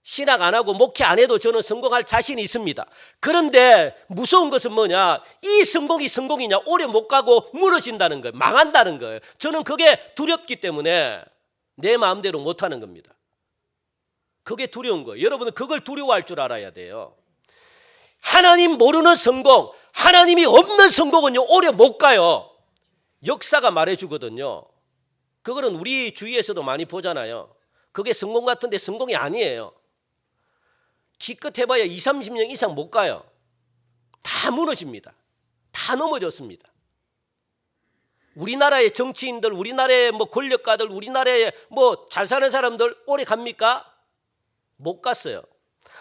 신학 안 하고 목회 안 해도 저는 성공할 자신이 있습니다. 그런데 무서운 것은 뭐냐? 이 성공이 성공이냐? 오래 못 가고 무너진다는 거예요. 망한다는 거예요. 저는 그게 두렵기 때문에 내 마음대로 못하는 겁니다. 그게 두려운 거예요. 여러분은 그걸 두려워할 줄 알아야 돼요. 하나님 모르는 성공, 하나님이 없는 성공은요, 오래 못 가요. 역사가 말해주거든요. 그거는 우리 주위에서도 많이 보잖아요. 그게 성공 같은데 성공이 아니에요. 기껏 해봐야 20, 30년 이상 못 가요. 다 무너집니다. 다 넘어졌습니다. 우리나라의 정치인들, 우리나라의 뭐 권력가들, 우리나라의 뭐 잘 사는 사람들 오래 갑니까? 못 갔어요.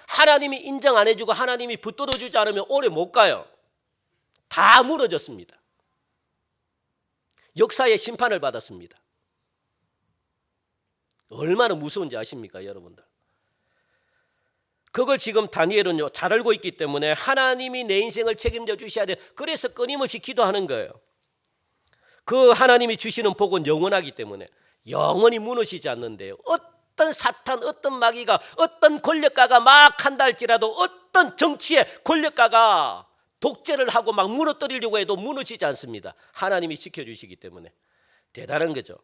하나님이 인정 안 해주고 하나님이 붙들어 주지 않으면 오래 못 가요. 다 무너졌습니다. 역사의 심판을 받았습니다. 얼마나 무서운지 아십니까, 여러분들? 그걸 지금 다니엘은요 잘 알고 있기 때문에 하나님이 내 인생을 책임져 주셔야 돼. 그래서 끊임없이 기도하는 거예요. 그 하나님이 주시는 복은 영원하기 때문에 영원히 무너지지 않는데요. 어떤 사탄, 어떤 마귀가, 어떤 권력가가 막 한다 할지라도 어떤 정치의 권력가가 독재를 하고 막 무너뜨리려고 해도 무너지지 않습니다. 하나님이 지켜주시기 때문에 대단한 거죠.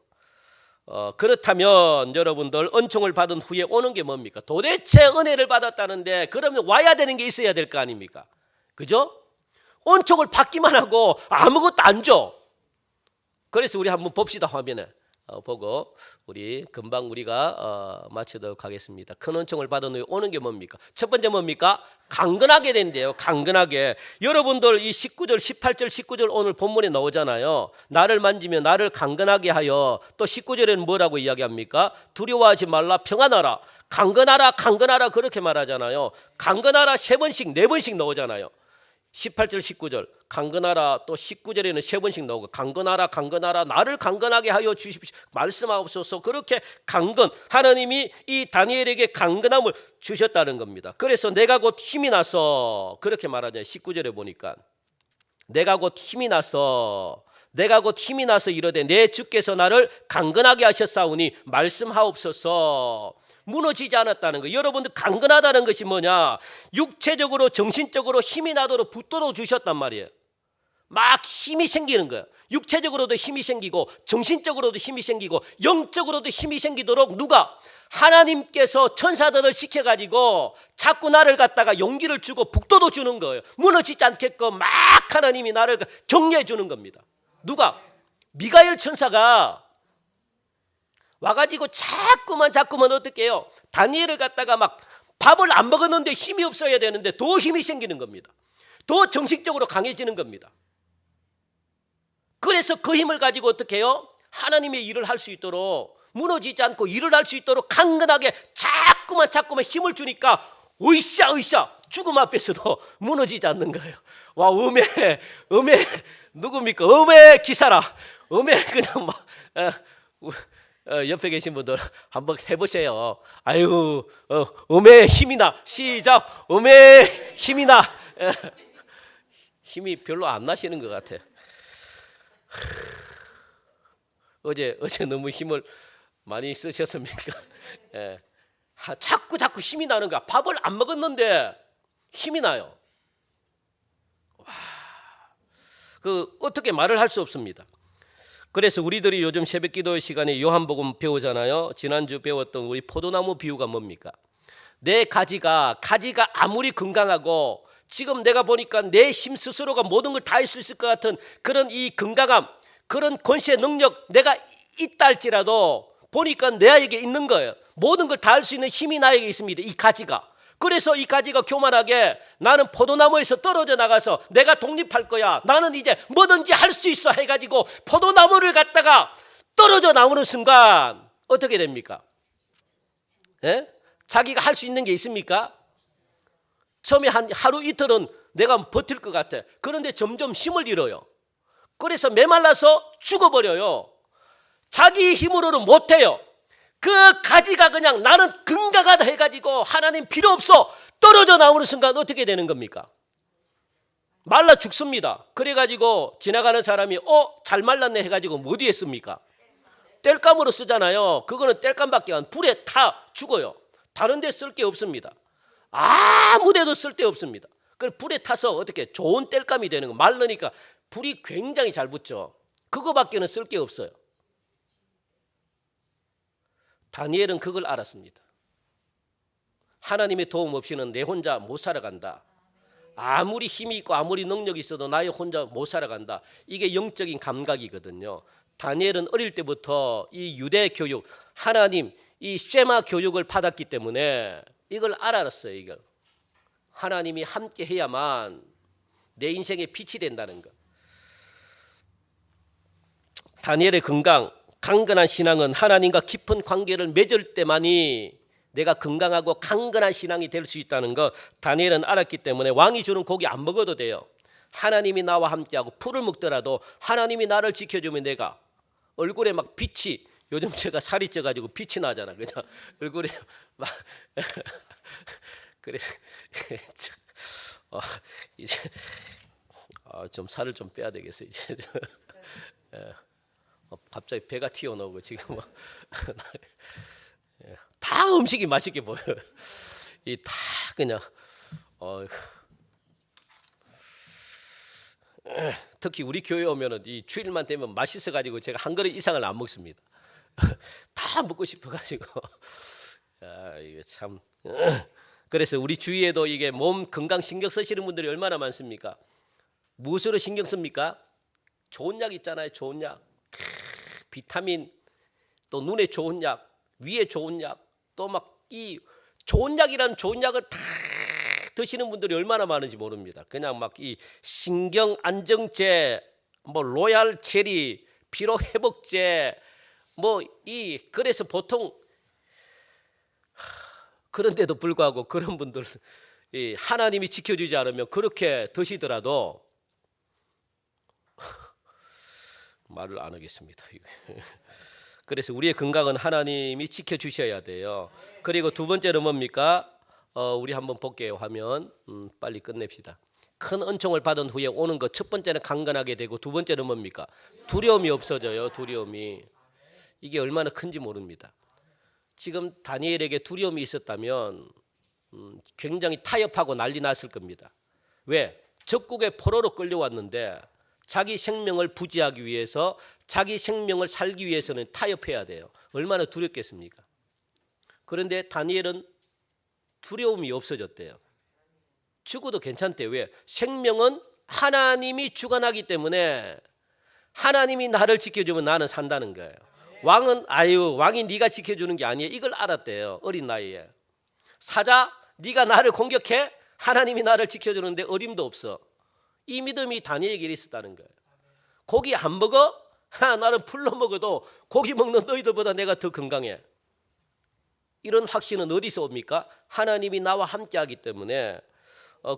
그렇다면 여러분들 은총을 받은 후에 오는 게 뭡니까? 도대체 은혜를 받았다는데 그러면 와야 되는 게 있어야 될 거 아닙니까? 그죠? 은총을 받기만 하고 아무것도 안 줘. 그래서 우리 한번 봅시다. 화면에 보고 우리 금방 우리가 마치도록 하겠습니다. 큰 은총을 받은 후에 오는 게 뭡니까? 첫 번째 뭡니까? 강건하게 된대요. 강건하게. 여러분들 이 19절 18절 19절 오늘 본문에 나오잖아요. 나를 만지며 나를 강건하게 하여. 또 19절에는 뭐라고 이야기합니까? 두려워하지 말라, 평안하라, 강건하라, 강건하라, 그렇게 말하잖아요. 강건하라 3번씩 4번씩 나오잖아요. 18절 19절 강건하라, 또 19절에는 3번씩 나오고 강건하라, 강건하라, 나를 강건하게 하여 주십시오, 말씀하옵소서. 그렇게 강건, 하나님이 이 다니엘에게 강건함을 주셨다는 겁니다. 그래서 내가 곧 힘이 나서, 그렇게 말하잖아요. 19절에 보니까 내가 곧 힘이 나서 이르되 내 주께서 나를 강건하게 하셨사오니 말씀하옵소서. 무너지지 않았다는 거. 여러분들 강건하다는 것이 뭐냐? 육체적으로 정신적으로 힘이 나도록 붙들어 주셨단 말이에요. 막 힘이 생기는 거예요. 육체적으로도 힘이 생기고 정신적으로도 힘이 생기고 영적으로도 힘이 생기도록 누가? 하나님께서 천사들을 시켜가지고 자꾸 나를 갖다가 용기를 주고 북돋워 주는 거예요. 무너지지 않게끔 막 하나님이 나를 격려해 주는 겁니다. 누가? 미가엘 천사가 와가지고 자꾸만 어떻게 해요? 다니엘을 갖다가 막 밥을 안 먹었는데 힘이 없어야 되는데 더 힘이 생기는 겁니다. 더 정신적으로 강해지는 겁니다. 그래서 그 힘을 가지고 어떻게 해요? 하나님의 일을 할 수 있도록, 무너지지 않고 일을 할 수 있도록 강건하게 자꾸만 힘을 주니까 으쌰 죽음 앞에서도 무너지지 않는 거예요. 와, 음의 누굽니까? 음의 기사라. 음의 그냥 막 옆에 계신 분들 한번 해보세요. 아유, 음의 힘이 나. 시작. 음의 힘이 나. 힘이 별로 안 나시는 것 같아. 어제 너무 힘을 많이 쓰셨습니까? 예. 자꾸 힘이 나는 거야. 밥을 안 먹었는데 힘이 나요. 와, 어떻게 말을 할 수 없습니다. 그래서 우리들이 요즘 새벽 기도의 시간에 요한복음 배우잖아요. 지난주 배웠던 우리 포도나무 비유가 뭡니까? 내 가지가 아무리 건강하고 지금 내가 보니까 내 힘 스스로가 모든 걸 다 할 수 있을 것 같은 그런 이 건강함, 그런 권세 능력 내가 있다 할지라도 보니까 내에게 있는 거예요. 모든 걸 다 할 수 있는 힘이 나에게 있습니다. 이 가지가. 그래서 이 가지가 교만하게 나는 포도나무에서 떨어져 나가서 내가 독립할 거야, 나는 이제 뭐든지 할 수 있어 해가지고 포도나무를 갖다가 떨어져 나오는 순간 어떻게 됩니까? 예? 자기가 할 수 있는 게 있습니까? 처음에 한 하루 이틀은 내가 버틸 것 같아. 그런데 점점 힘을 잃어요. 그래서 메말라서 죽어버려요. 자기 힘으로는 못해요. 그 가지가 그냥 나는 건강하다 해가지고 하나님 필요 없어 떨어져 나오는 순간 어떻게 되는 겁니까? 말라 죽습니다. 그래가지고 지나가는 사람이 잘 말랐네 해가지고 뭐 어디에 씁니까? 땔감으로 쓰잖아요. 그거는 땔감밖에 안, 불에 타 죽어요. 다른 데 쓸 게 없습니다. 아무 데도 쓸 데 없습니다. 그 불에 타서 어떻게 좋은 땔감이 되는 거. 말르니까 불이 굉장히 잘 붙죠. 그거밖에는 쓸 게 없어요. 다니엘은 그걸 알았습니다. 하나님의 도움 없이는 내 혼자 못 살아간다. 아무리 힘이 있고 아무리 능력이 있어도 나의 혼자 못 살아간다. 이게 영적인 감각이거든요. 다니엘은 어릴 때부터 이 유대 교육, 하나님 이 쉐마 교육을 받았기 때문에 이걸 알았어요. 이걸 하나님이 함께 해야만 내 인생에 빛이 된다는 것. 다니엘의 강건한 신앙은 하나님과 깊은 관계를 맺을 때만이 내가 건강하고 강건한 신앙이 될 수 있다는 거 다니엘은 알았기 때문에 왕이 주는 고기 안 먹어도 돼요. 하나님이 나와 함께하고 풀을 먹더라도 하나님이 나를 지켜주면 내가 얼굴에 막 빛이, 요즘 제가 살이 쪄가지고 빛이 나잖아. 그냥 얼굴에 막 그래 이제 좀 살을 좀 빼야 되겠어 이제. 갑자기 배가 튀어나오고 지금 다 음식이 맛있게 보여요. 이 다 그냥 특히 우리 교회 오면은 이 주일만 되면 맛있어 가지고 제가 한 그릇 이상을 안 먹습니다. 다 먹고 싶어가지고 이게 참. 그래서 우리 주위에도 이게 몸 건강 신경 쓰시는 분들이 얼마나 많습니까? 무엇으로 신경 씁니까? 좋은 약 있잖아요. 좋은 약, 비타민, 또 눈에 좋은 약, 위에 좋은 약, 또 막 이 좋은 약이라는 좋은 약을 다 드시는 분들이 얼마나 많은지 모릅니다. 그냥 막 이 신경 안정제, 뭐 로얄 젤리, 피로 회복제, 뭐 이 그래서 보통 그런데도 불구하고 그런 분들 이 하나님이 지켜주지 않으면 그렇게 드시더라도 말을 안 하겠습니다. 그래서 우리의 건강은 하나님이 지켜주셔야 돼요. 그리고 두 번째는 뭡니까? 우리 한번 볼게요. 화면 빨리 끝냅시다. 큰 은총을 받은 후에 오는 것, 첫 번째는 강건하게 되고, 두 번째는 뭡니까? 두려움이 없어져요. 두려움이. 이게 얼마나 큰지 모릅니다. 지금 다니엘에게 두려움이 있었다면 굉장히 타협하고 난리 났을 겁니다. 왜? 적국의 포로로 끌려왔는데 자기 생명을 부지하기 위해서, 자기 생명을 살기 위해서는 타협해야 돼요. 얼마나 두렵겠습니까? 그런데 다니엘은 두려움이 없어졌대요. 죽어도 괜찮대요. 왜? 생명은 하나님이 주관하기 때문에 하나님이 나를 지켜주면 나는 산다는 거예요. 왕은 왕이 네가 지켜주는 게 아니에요. 이걸 알았대요. 어린 나이에. 사자, 네가 나를 공격해? 하나님이 나를 지켜주는데 어림도 없어. 이 믿음이 다니엘에게 있었다는 거예요. 고기 안 먹어? 나는 풀로 먹어도 고기 먹는 너희들보다 내가 더 건강해. 이런 확신은 어디서 옵니까? 하나님이 나와 함께하기 때문에.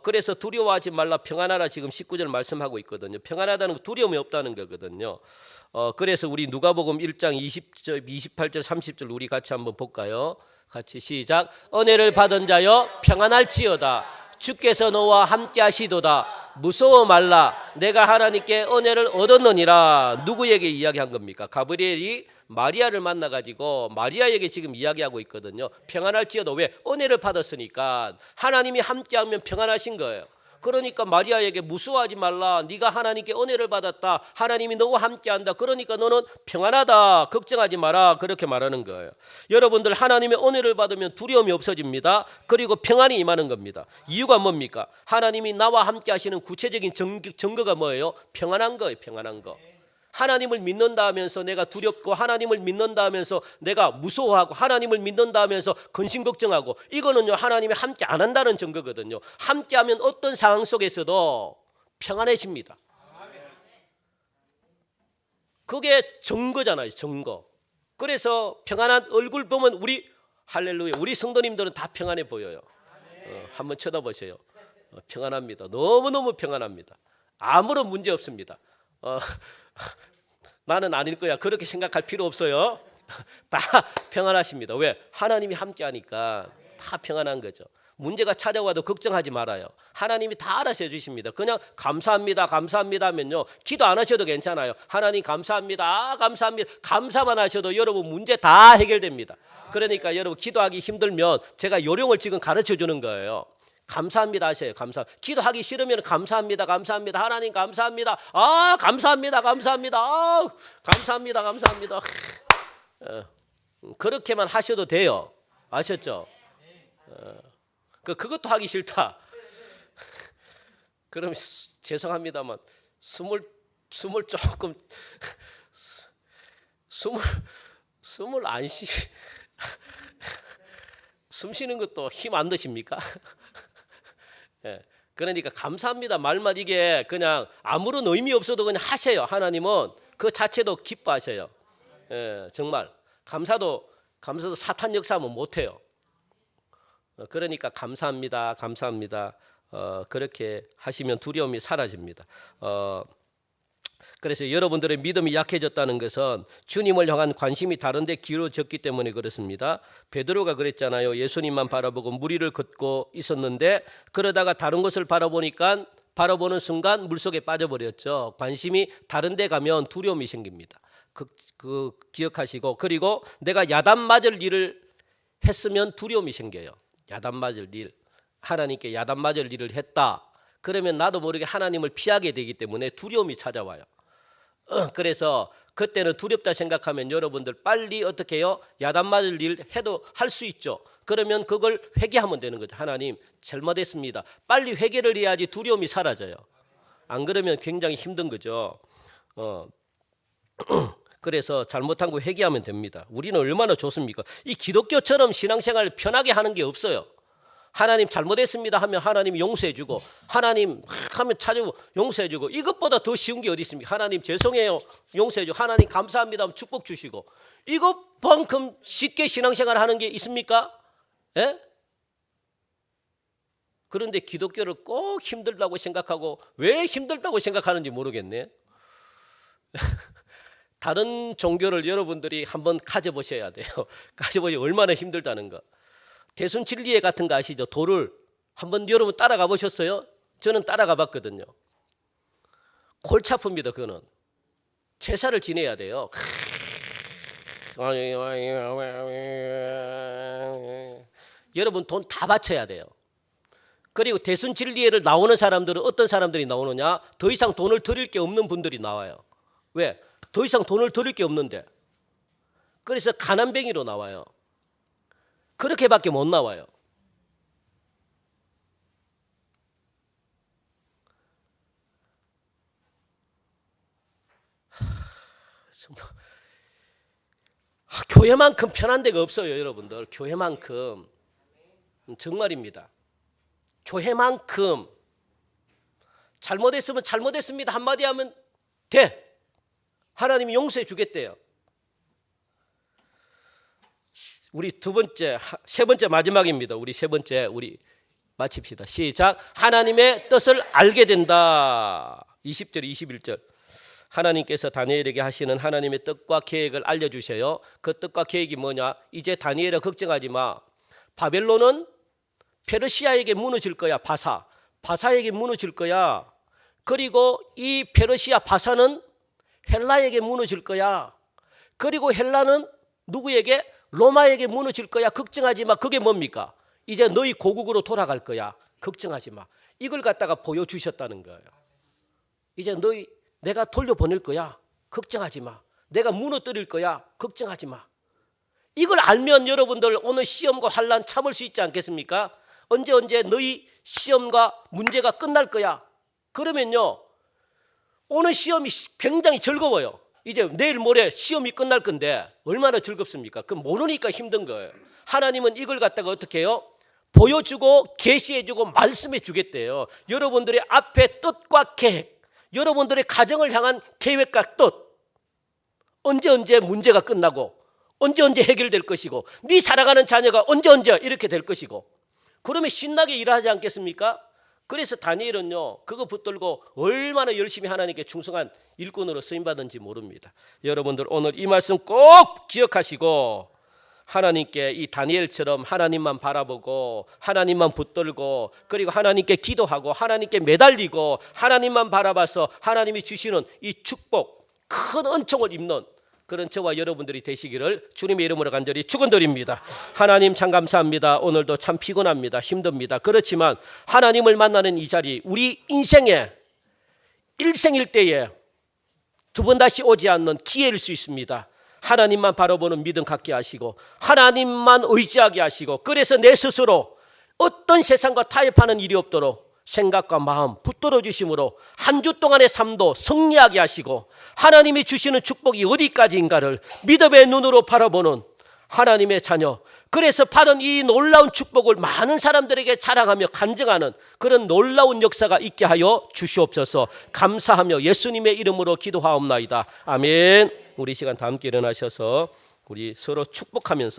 그래서 두려워하지 말라 평안하라 지금 19절 말씀하고 있거든요. 평안하다는 거 두려움이 없다는 거거든요. 그래서 우리 누가복음 1장 20절, 28절, 30절 우리 같이 한번 볼까요? 같이 시작. 은혜를 받은 자여 평안할지어다. 주께서 너와 함께 하시도다. 무서워 말라. 내가 하나님께 은혜를 얻었느니라. 누구에게 이야기한 겁니까? 가브리엘이 마리아를 만나가지고 마리아에게 지금 이야기하고 있거든요. 평안할지어도. 왜? 은혜를 받았으니까. 하나님이 함께하면 평안하신 거예요. 그러니까 마리아에게 무서워하지 말라. 네가 하나님께 은혜를 받았다. 하나님이 너와 함께한다. 그러니까 너는 평안하다. 걱정하지 마라. 그렇게 말하는 거예요. 여러분들 하나님의 은혜를 받으면 두려움이 없어집니다. 그리고 평안이 임하는 겁니다. 이유가 뭡니까? 하나님이 나와 함께 하시는 구체적인 증거가 뭐예요? 평안한 거예요. 평안한 거. 하나님을 믿는다 하면서 내가 두렵고, 하나님을 믿는다 하면서 내가 무서워하고, 하나님을 믿는다 하면서 근심 걱정하고, 이거는요 하나님이 함께 안 한다는 증거거든요. 함께하면 어떤 상황 속에서도 평안해집니다. 그게 증거잖아요. 증거. 그래서 평안한 얼굴 보면 우리 할렐루야, 우리 성도님들은 다 평안해 보여요. 한번 쳐다보세요. 평안합니다. 너무너무 평안합니다. 아무런 문제 없습니다. 나는 아닐 거야 그렇게 생각할 필요 없어요. 다 평안하십니다. 왜? 하나님이 함께 하니까 다 평안한 거죠. 문제가 찾아와도 걱정하지 말아요. 하나님이 다 알아서 해주십니다. 그냥 감사합니다 감사합니다 하면요 기도 안 하셔도 괜찮아요. 하나님 감사합니다 감사합니다 감사만 하셔도 여러분 문제 다 해결됩니다. 그러니까 여러분 기도하기 힘들면 제가 요령을 지금 가르쳐 주는 거예요. 감사합니다 하세요. 감사. 기도하기 싫으면 감사합니다. 감사합니다. 하나님 감사합니다. 감사합니다. 감사합니다. 감사합니다. 감사합니다. 그렇게만 하셔도 돼요. 아셨죠? 그것도 하기 싫다. 그럼 죄송합니다만 숨을 조금 숨을 안 쉬. 숨 쉬는 것도 힘 안 드십니까? 그러니까 감사합니다 말만 이게 그냥 아무런 의미 없어도 그냥 하세요. 하나님은 그 자체도 기뻐하셔요. 정말 감사도 사탄 역사하면 못해요. 그러니까 감사합니다 감사합니다 그렇게 하시면 두려움이 사라집니다. 그래서 여러분들의 믿음이 약해졌다는 것은 주님을 향한 관심이 다른 데 기울어졌기 때문에 그렇습니다. 베드로가 그랬잖아요. 예수님만 바라보고 무리를 걷고 있었는데 그러다가 다른 것을 바라보는 순간 물속에 빠져버렸죠. 관심이 다른 데 가면 두려움이 생깁니다. 그 기억하시고, 그리고 내가 야단 맞을 일을 했으면 두려움이 생겨요. 야단 맞을 일, 하나님께 야단 맞을 일을 했다. 그러면 나도 모르게 하나님을 피하게 되기 때문에 두려움이 찾아와요. 그래서 그때는 두렵다 생각하면 여러분들 빨리 어떻게 해요? 야단 맞을 일 해도 할 수 있죠. 그러면 그걸 회개하면 되는 거죠. 하나님 잘못했습니다. 빨리 회개를 해야지 두려움이 사라져요. 안 그러면 굉장히 힘든 거죠. 그래서 잘못한 거 회개하면 됩니다. 우리는 얼마나 좋습니까? 이 기독교처럼 신앙생활을 편하게 하는 게 없어요. 하나님 잘못했습니다 하면 하나님 용서해 주고, 하나님 하면 찾아오고 용서해 주고, 이것보다 더 쉬운 게 어디 있습니까? 하나님 죄송해요 용서해 주고, 하나님 감사합니다 하면 축복 주시고, 이것만큼 쉽게 신앙생활 하는 게 있습니까? 예? 그런데 기독교를 꼭 힘들다고 생각하고, 왜 힘들다고 생각하는지 모르겠네. 다른 종교를 여러분들이 한번 가져보셔야 돼요. 가져보니 얼마나 힘들다는 거. 대순진리회 같은 거 아시죠? 도를 한번 여러분 따라가 보셨어요? 저는 따라가 봤거든요. 골치 아픕니다. 그거는 제사를 지내야 돼요. 여러분 돈 다 바쳐야 돼요. 그리고 대순진리회를 나오는 사람들은 어떤 사람들이 나오느냐? 더 이상 돈을 드릴 게 없는 분들이 나와요. 왜? 더 이상 돈을 드릴 게 없는데. 그래서 가난뱅이로 나와요. 그렇게밖에 못 나와요. 교회만큼 편한 데가 없어요, 여러분들. 교회만큼. 정말입니다. 교회만큼. 잘못했으면 잘못했습니다 한마디 하면 돼. 하나님이 용서해 주겠대요. 우리 세 번째 마지막입니다. 우리 세 번째, 우리 마칩시다. 시작. 하나님의 뜻을 알게 된다. 20절, 21절. 하나님께서 다니엘에게 하시는 하나님의 뜻과 계획을 알려주셔요. 그 뜻과 계획이 뭐냐? 이제 다니엘아 걱정하지 마. 바벨론은 페르시아에게 무너질 거야. 바사에게 무너질 거야. 그리고 이 페르시아 바사는 헬라에게 무너질 거야. 그리고 헬라는 누구에게? 로마에게 무너질 거야. 걱정하지 마. 그게 뭡니까? 이제 너희 고국으로 돌아갈 거야. 걱정하지 마. 이걸 갖다가 보여주셨다는 거예요. 이제 내가 돌려보낼 거야. 걱정하지 마. 내가 무너뜨릴 거야. 걱정하지 마. 이걸 알면 여러분들 오늘 시험과 환난 참을 수 있지 않겠습니까? 언제 너희 시험과 문제가 끝날 거야. 그러면요, 오늘 시험이 굉장히 즐거워요. 이제 내일 모레 시험이 끝날 건데 얼마나 즐겁습니까? 그 모르니까 힘든 거예요. 하나님은 이걸 갖다가 어떻게 해요? 보여주고 계시해주고 말씀해 주겠대요. 여러분들의 앞에 뜻과 계획, 여러분들의 가정을 향한 계획과 뜻, 언제 문제가 끝나고 언제 해결될 것이고, 네 살아가는 자녀가 언제 이렇게 될 것이고, 그러면 신나게 일하지 않겠습니까? 그래서 다니엘은요, 그거 붙들고 얼마나 열심히 하나님께 충성한 일꾼으로 쓰임받은지 모릅니다. 여러분들 오늘 이 말씀 꼭 기억하시고, 하나님께 이 다니엘처럼 하나님만 바라보고 하나님만 붙들고, 그리고 하나님께 기도하고 하나님께 매달리고 하나님만 바라봐서 하나님이 주시는 이 축복, 큰 은총을 입는 그런 저와 여러분들이 되시기를 주님의 이름으로 간절히 축원드립니다. 하나님 참 감사합니다. 오늘도 참 피곤합니다. 힘듭니다. 그렇지만 하나님을 만나는 이 자리, 우리 인생에 일생일 때에 두 번 다시 오지 않는 기회일 수 있습니다. 하나님만 바라보는 믿음 갖게 하시고 하나님만 의지하게 하시고, 그래서 내 스스로 어떤 세상과 타협하는 일이 없도록 생각과 마음 붙들어 주심으로 한 주 동안의 삶도 승리하게 하시고, 하나님이 주시는 축복이 어디까지인가를 믿음의 눈으로 바라보는 하나님의 자녀, 그래서 받은 이 놀라운 축복을 많은 사람들에게 자랑하며 간증하는 그런 놀라운 역사가 있게 하여 주시옵소서. 감사하며 예수님의 이름으로 기도하옵나이다. 아멘. 우리 시간 다 함께 일어나셔서 우리 서로 축복하면서